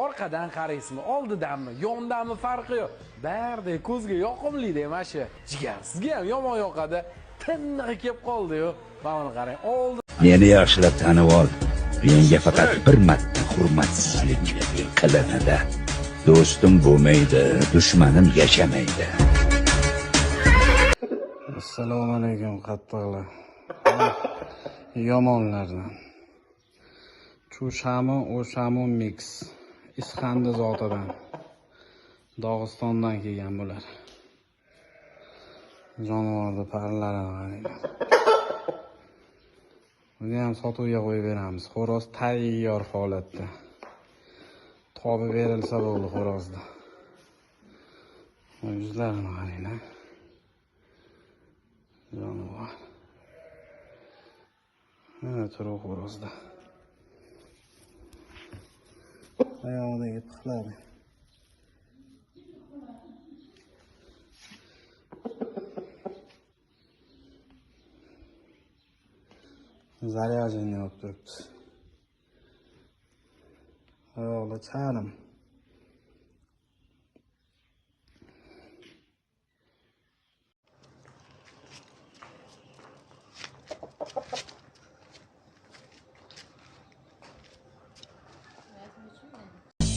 Orqadan qaraysizmi, oldidanmi, yondanmi farqi yo'q. Bardek ko'zga yoqimli-da mana shu. Jigar, sizga ham yomon yoqadi. Tinniq kelib qoldi-yu. Mana qarang, oldi. Meni yaxshilab tanib ol. Menga faqat bir marta hurmatsizlik qilinadi. Do'stim bo'lmaydi, dushmanim yashamaydi. Assalomu alaykum qattiqlar. Yomonlardan. O'shamu mix. Isxandi zotidan. Dog'istondan kelgan bular. Jonivorni parlarini qarang. Buni ham sotuvga qo'yib beramiz. Xo'roz tayyor holatda. Topib berilsa bo'ldi xo'rozda. Yuzlarini qaranglar. Jonivor. Mana turib xo'rozda. Oyog'idagi pixlari. Zaryajini olib turibdi. Oyog'ida chalim.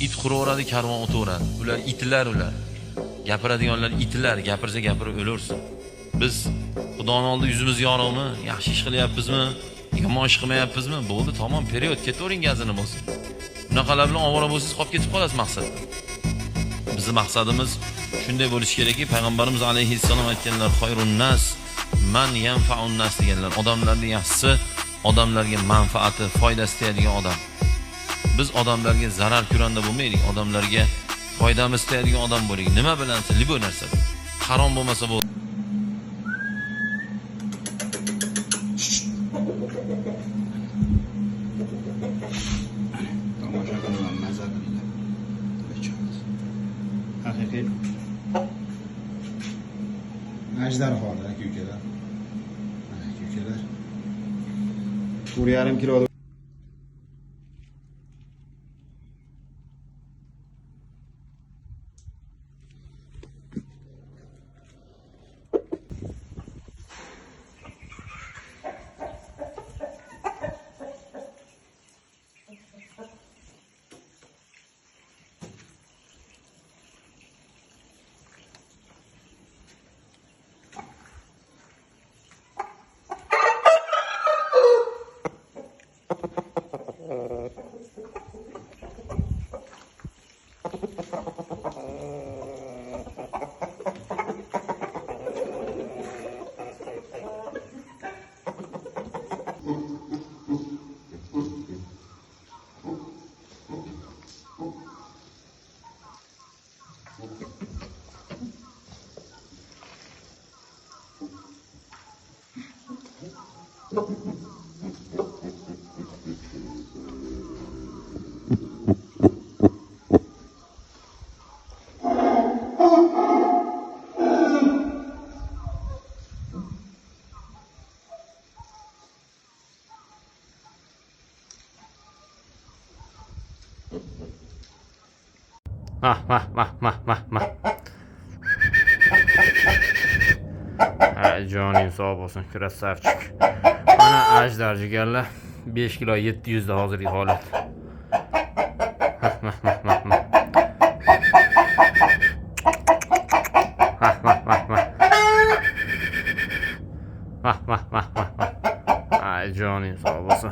It quraveradi, karvon o'taveradi. Ular itlar ular. Gapiradiganlar itlar, gapirsa gapirib o'lursin. Biz Xudoning oldida yuzimiz yorug'mi, yaxshi ish qilyapmizmi, yomon ish qilmayapmizmi? Bo'ldi, tamom, period, ketavering gazini bo'lsin. Bunaqalar bilan ovora bo'lsangiz qolib ketib qolasiz maqsad. Bizning maqsadimiz shunday bo'lishi kerakki, payg'ambarimiz alayhissalom aytganlar, "Xoyrun nas man yanfa'un nas" deganlar. Odamlarning yaxshisi, odamlarga manfaati, foydasi tegadigan odam. Biz odamlarga zarar ko'randa bo'lmaylik, odamlarga foydamiz tegadigan odam bo'laylik. Nima bilan? Libo narsa. Harom bo'lmasa bo'ldi. Tomosha qilaman, maza qilaman. Haqiqiy ajdarholar, aka-ukalar. Mana aka-ukalar. 4,5 kilo. Joning sog' bo'lsin, krasavchik. Mana ajdar jigarlar 5 kilo 700 da hozirgi holat. Ay joning sog' bo'lsin.